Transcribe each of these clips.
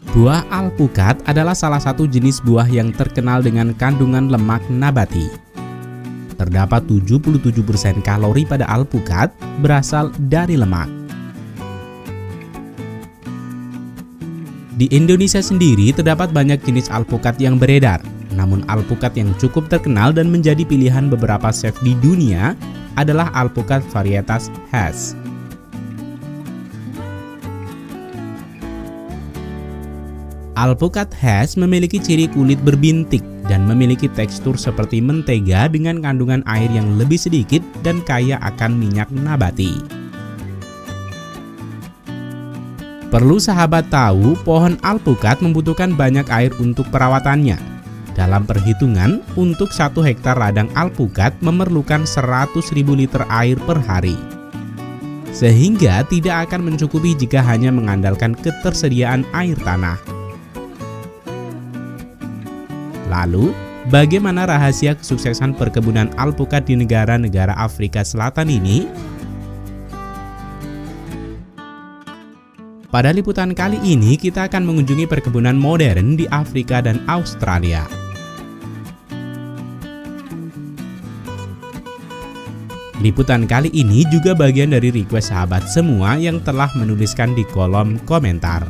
Buah alpukat adalah salah satu jenis buah yang terkenal dengan kandungan lemak nabati. Terdapat 77% kalori pada alpukat berasal dari lemak. Di Indonesia sendiri terdapat banyak jenis alpukat yang beredar. Namun alpukat yang cukup terkenal dan menjadi pilihan beberapa chef di dunia adalah alpukat varietas Hass. Alpukat Hass memiliki ciri kulit berbintik dan memiliki tekstur seperti mentega dengan kandungan air yang lebih sedikit dan kaya akan minyak nabati. Perlu sahabat tahu, pohon alpukat membutuhkan banyak air untuk perawatannya. Dalam perhitungan, untuk 1 hektar ladang alpukat memerlukan 100.000 liter air per hari. Sehingga tidak akan mencukupi jika hanya mengandalkan ketersediaan air tanah. Lalu, bagaimana rahasia kesuksesan perkebunan alpukat di negara-negara Afrika Selatan ini? Pada liputan kali ini, kita akan mengunjungi perkebunan modern di Afrika dan Australia. Liputan kali ini juga bagian dari request sahabat semua yang telah menuliskan di kolom komentar.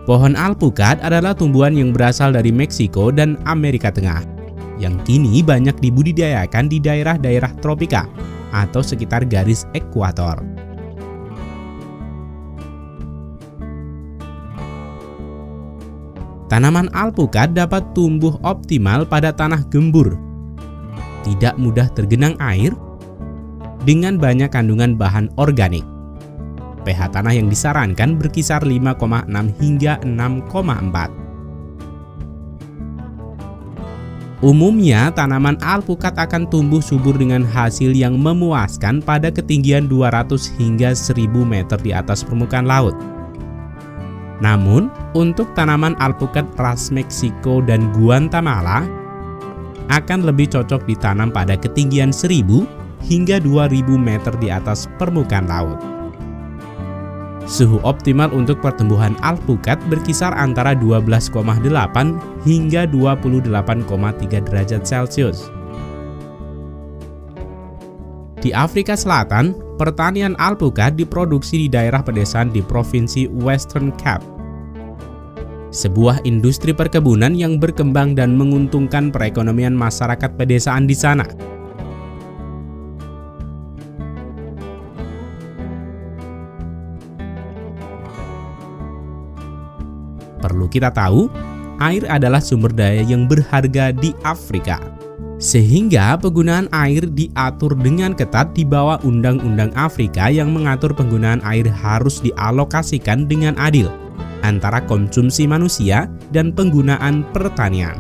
Pohon alpukat adalah tumbuhan yang berasal dari Meksiko dan Amerika Tengah, yang kini banyak dibudidayakan di daerah-daerah tropika atau sekitar garis ekuator. Tanaman alpukat dapat tumbuh optimal pada tanah gembur, tidak mudah tergenang air, dengan banyak kandungan bahan organik. pH tanah yang disarankan berkisar 5,6 hingga 6,4. Umumnya, tanaman alpukat akan tumbuh subur dengan hasil yang memuaskan pada ketinggian 200 hingga 1000 meter di atas permukaan laut. Namun, untuk tanaman alpukat ras Meksiko dan Guatemala akan lebih cocok ditanam pada ketinggian 1000 hingga 2000 meter di atas permukaan laut. Suhu optimal untuk pertumbuhan alpukat berkisar antara 12,8 hingga 28,3 derajat Celcius. Di Afrika Selatan, pertanian alpukat diproduksi di daerah pedesaan di Provinsi Western Cape. Sebuah industri perkebunan yang berkembang dan menguntungkan perekonomian masyarakat pedesaan di sana. Perlu kita tahu, air adalah sumber daya yang berharga di Afrika. Sehingga penggunaan air diatur dengan ketat di bawah Undang-Undang Afrika yang mengatur penggunaan air harus dialokasikan dengan adil antara konsumsi manusia dan penggunaan pertanian.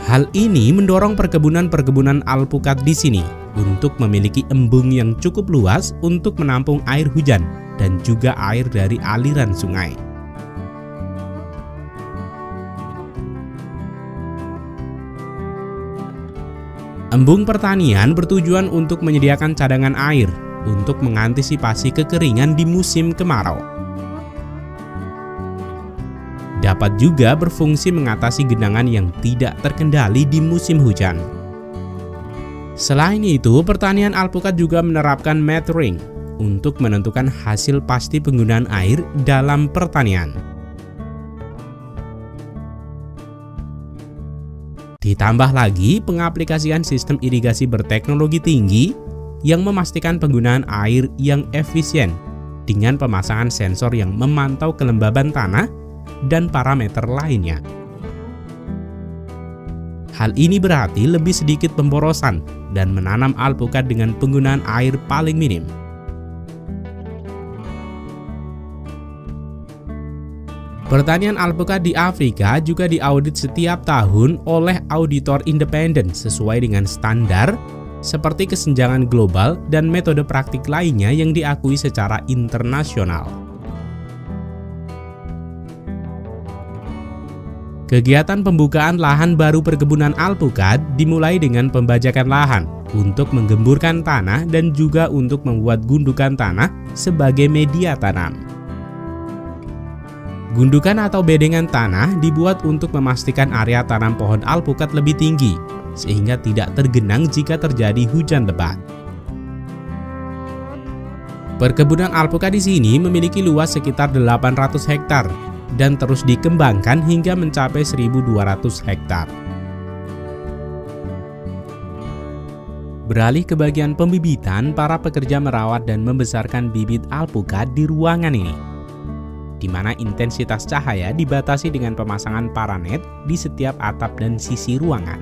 Hal ini mendorong perkebunan alpukat di sini untuk memiliki embung yang cukup luas untuk menampung air hujan dan juga air dari aliran sungai. Embung pertanian bertujuan untuk menyediakan cadangan air untuk mengantisipasi kekeringan di musim kemarau. Dapat juga berfungsi mengatasi genangan yang tidak terkendali di musim hujan. Selain itu, pertanian alpukat juga menerapkan metering untuk menentukan hasil pasti penggunaan air dalam pertanian. Ditambah lagi pengaplikasian sistem irigasi berteknologi tinggi yang memastikan penggunaan air yang efisien dengan pemasangan sensor yang memantau kelembaban tanah dan parameter lainnya. Hal ini berarti lebih sedikit pemborosan dan menanam alpukat dengan penggunaan air paling minim. Pertanian alpukat di Afrika juga diaudit setiap tahun oleh auditor independen sesuai dengan standar seperti kesenjangan global dan metode praktik lainnya yang diakui secara internasional. Kegiatan pembukaan lahan baru perkebunan alpukat dimulai dengan pembajakan lahan untuk menggemburkan tanah dan juga untuk membuat gundukan tanah sebagai media tanam. Gundukan atau bedengan tanah dibuat untuk memastikan area tanam pohon alpukat lebih tinggi, sehingga tidak tergenang jika terjadi hujan lebat. Perkebunan alpukat di sini memiliki luas sekitar 800 hektar dan terus dikembangkan hingga mencapai 1.200 hektar. Beralih ke bagian pembibitan, para pekerja merawat dan membesarkan bibit alpukat di ruangan ini, di mana intensitas cahaya dibatasi dengan pemasangan paranet di setiap atap dan sisi ruangan.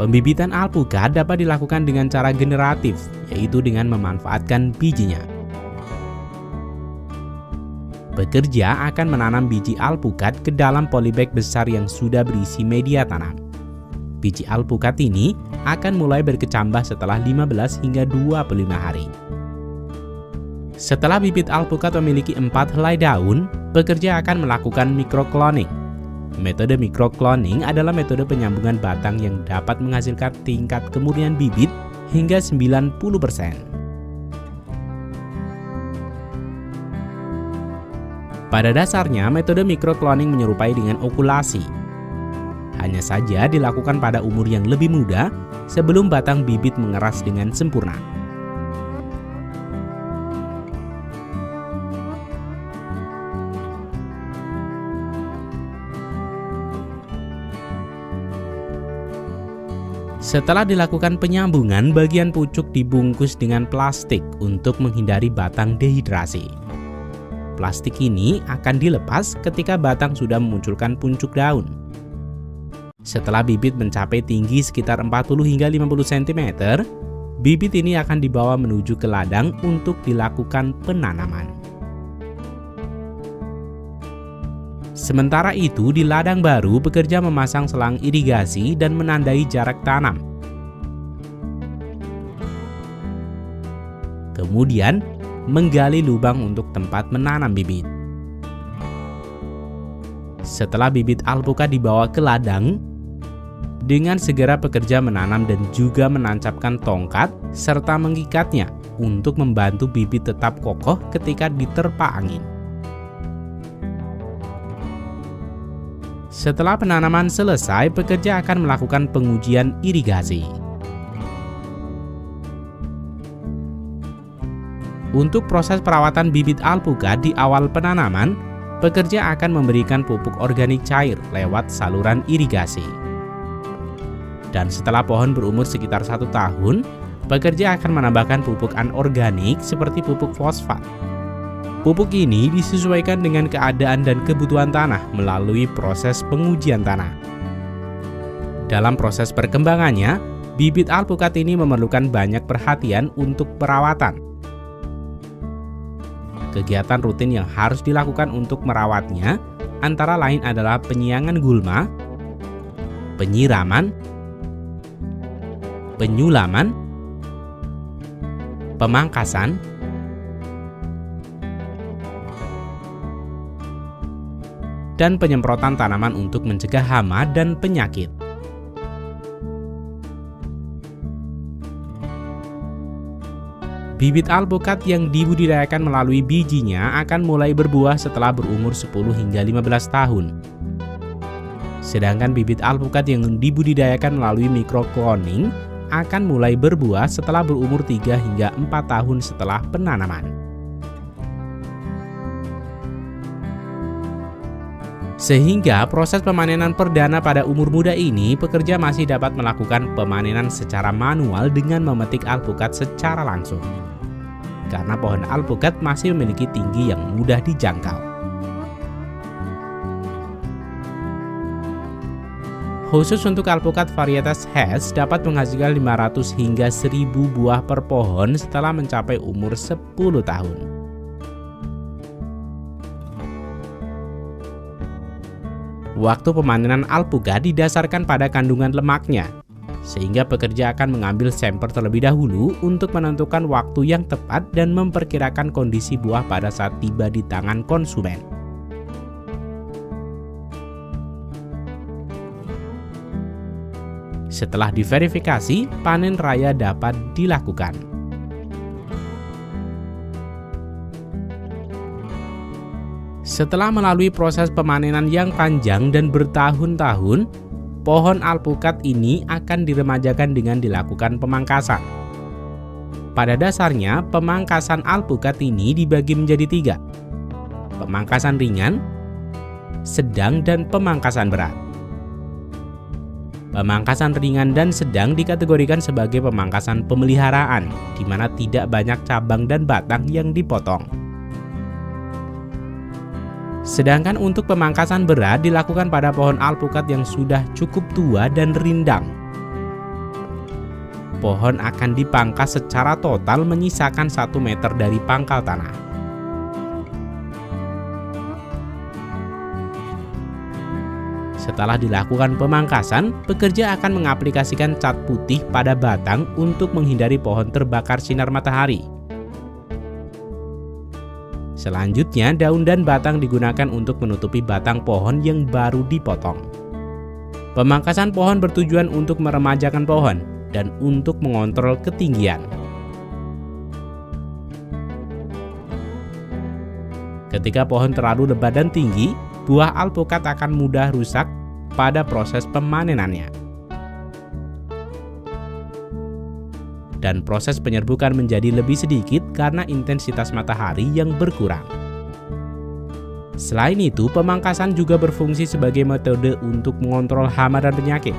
Pembibitan alpukat dapat dilakukan dengan cara generatif, yaitu dengan memanfaatkan bijinya. Pekerja akan menanam biji alpukat ke dalam polybag besar yang sudah berisi media tanam. Biji alpukat ini akan mulai berkecambah setelah 15 hingga 25 hari. Setelah bibit alpukat memiliki 4 helai daun, pekerja akan melakukan microcloning. Metode microcloning adalah metode penyambungan batang yang dapat menghasilkan tingkat kemurnian bibit hingga 90%. Pada dasarnya, metode microcloning menyerupai dengan okulasi. Hanya saja dilakukan pada umur yang lebih muda sebelum batang bibit mengeras dengan sempurna. Setelah dilakukan penyambungan, bagian pucuk dibungkus dengan plastik untuk menghindari batang dehidrasi. Plastik ini akan dilepas ketika batang sudah memunculkan puncuk daun. Setelah bibit mencapai tinggi sekitar 40 hingga 50 cm, bibit ini akan dibawa menuju ke ladang untuk dilakukan penanaman. Sementara itu, di ladang baru, pekerja memasang selang irigasi dan menandai jarak tanam. Kemudian, menggali lubang untuk tempat menanam bibit. Setelah bibit alpukat dibawa ke ladang, dengan segera pekerja menanam dan juga menancapkan tongkat serta mengikatnya untuk membantu bibit tetap kokoh ketika diterpa angin. Setelah penanaman selesai, pekerja akan melakukan pengujian irigasi. Untuk proses perawatan bibit alpukat di awal penanaman, pekerja akan memberikan pupuk organik cair lewat saluran irigasi. Dan setelah pohon berumur sekitar 1 tahun, pekerja akan menambahkan pupuk anorganik seperti pupuk fosfat. Pupuk ini disesuaikan dengan keadaan dan kebutuhan tanah melalui proses pengujian tanah. Dalam proses perkembangannya, bibit alpukat ini memerlukan banyak perhatian untuk perawatan. Kegiatan rutin yang harus dilakukan untuk merawatnya antara lain adalah penyiangan gulma, penyiraman, penyulaman, pemangkasan, dan penyemprotan tanaman untuk mencegah hama dan penyakit. Bibit alpukat yang dibudidayakan melalui bijinya akan mulai berbuah setelah berumur 10 hingga 15 tahun. Sedangkan bibit alpukat yang dibudidayakan melalui microcloning akan mulai berbuah setelah berumur 3 hingga 4 tahun setelah penanaman. Sehingga proses pemanenan perdana pada umur muda ini, pekerja masih dapat melakukan pemanenan secara manual dengan memetik alpukat secara langsung. Karena pohon alpukat masih memiliki tinggi yang mudah dijangkau. Khusus untuk alpukat varietas Hass dapat menghasilkan 500 hingga 1000 buah per pohon setelah mencapai umur 10 tahun. Waktu pemanenan alpukat didasarkan pada kandungan lemaknya, sehingga pekerja akan mengambil sampel terlebih dahulu untuk menentukan waktu yang tepat dan memperkirakan kondisi buah pada saat tiba di tangan konsumen. Setelah diverifikasi, panen raya dapat dilakukan. Setelah melalui proses pemanenan yang panjang dan bertahun-tahun, pohon alpukat ini akan diremajakan dengan dilakukan pemangkasan. Pada dasarnya, pemangkasan alpukat ini dibagi menjadi 3. Pemangkasan ringan, sedang, dan pemangkasan berat. Pemangkasan ringan dan sedang dikategorikan sebagai pemangkasan pemeliharaan, di mana tidak banyak cabang dan batang yang dipotong. Sedangkan untuk pemangkasan berat dilakukan pada pohon alpukat yang sudah cukup tua dan rindang. Pohon akan dipangkas secara total menyisakan 1 meter dari pangkal tanah. Setelah dilakukan pemangkasan, pekerja akan mengaplikasikan cat putih pada batang untuk menghindari pohon terbakar sinar matahari. Selanjutnya, daun dan batang digunakan untuk menutupi batang pohon yang baru dipotong. Pemangkasan pohon bertujuan untuk meremajakan pohon dan untuk mengontrol ketinggian. Ketika pohon terlalu lebat dan tinggi, buah alpukat akan mudah rusak pada proses pemanenannya. Dan proses penyerbukan menjadi lebih sedikit karena intensitas matahari yang berkurang. Selain itu, pemangkasan juga berfungsi sebagai metode untuk mengontrol hama dan penyakit.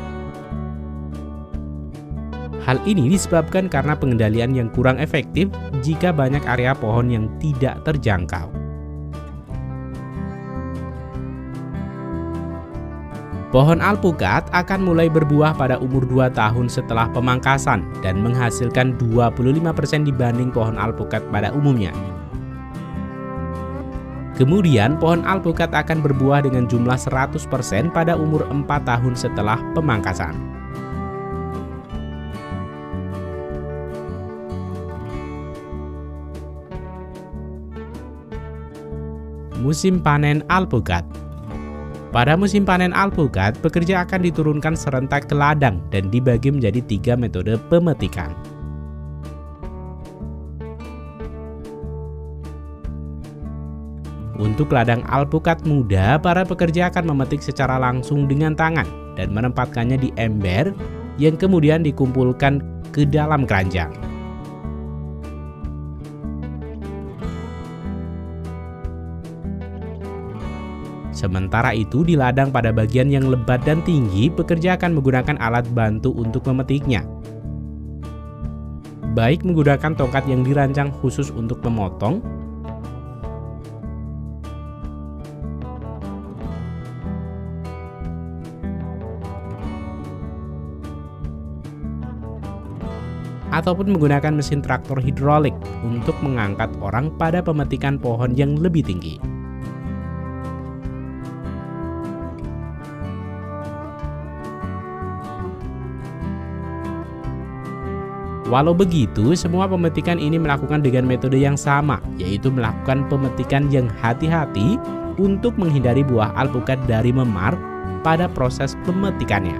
Hal ini disebabkan karena pengendalian yang kurang efektif jika banyak area pohon yang tidak terjangkau. Pohon alpukat akan mulai berbuah pada umur 2 tahun setelah pemangkasan dan menghasilkan 25% dibanding pohon alpukat pada umumnya. Kemudian pohon alpukat akan berbuah dengan jumlah 100% pada umur 4 tahun setelah pemangkasan. Musim panen alpukat. Pada musim panen alpukat, pekerja akan diturunkan serentak ke ladang dan dibagi menjadi 3 metode pemetikan. Untuk ladang alpukat muda, para pekerja akan memetik secara langsung dengan tangan dan menempatkannya di ember yang kemudian dikumpulkan ke dalam keranjang. Sementara itu, di ladang pada bagian yang lebat dan tinggi, pekerja akan menggunakan alat bantu untuk memetiknya. Baik menggunakan tongkat yang dirancang khusus untuk memotong, ataupun menggunakan mesin traktor hidrolik untuk mengangkat orang pada pemetikan pohon yang lebih tinggi. Walau begitu, semua pemetikan ini melakukan dengan metode yang sama, yaitu melakukan pemetikan yang hati-hati untuk menghindari buah alpukat dari memar pada proses pemetikannya.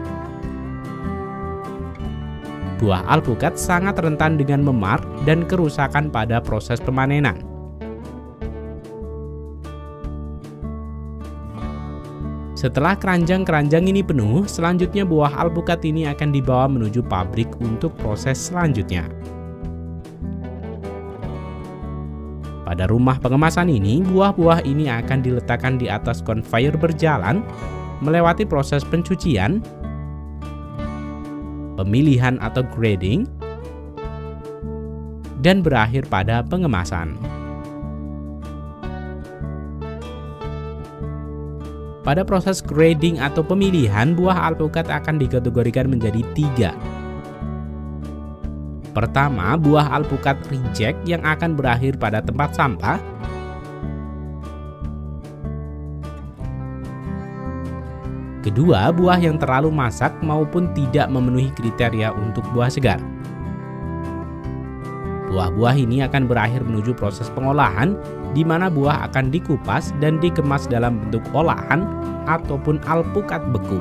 Buah alpukat sangat rentan dengan memar dan kerusakan pada proses pemanenan. Setelah keranjang-keranjang ini penuh, selanjutnya buah alpukat ini akan dibawa menuju pabrik untuk proses selanjutnya. Pada rumah pengemasan ini, buah-buah ini akan diletakkan di atas konveyor berjalan, melewati proses pencucian, pemilihan atau grading, dan berakhir pada pengemasan. Pada proses grading atau pemilihan, buah alpukat akan dikategorikan menjadi 3. Pertama, buah alpukat reject yang akan berakhir pada tempat sampah. Kedua, buah yang terlalu masak maupun tidak memenuhi kriteria untuk buah segar. Buah-buah ini akan berakhir menuju proses pengolahan, di mana buah akan dikupas dan dikemas dalam bentuk olahan ataupun alpukat beku.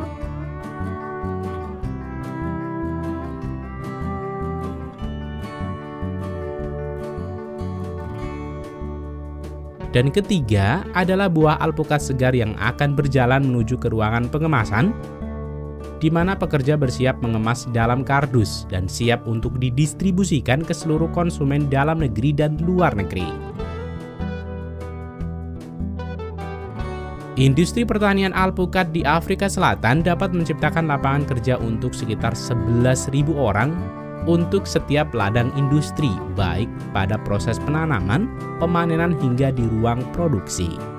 Dan ketiga adalah buah alpukat segar yang akan berjalan menuju ke ruangan pengemasan, di mana pekerja bersiap mengemas dalam kardus dan siap untuk didistribusikan ke seluruh konsumen dalam negeri dan luar negeri. Industri pertanian alpukat di Afrika Selatan dapat menciptakan lapangan kerja untuk sekitar 11.000 orang untuk setiap ladang industri, baik pada proses penanaman, pemanenan hingga di ruang produksi.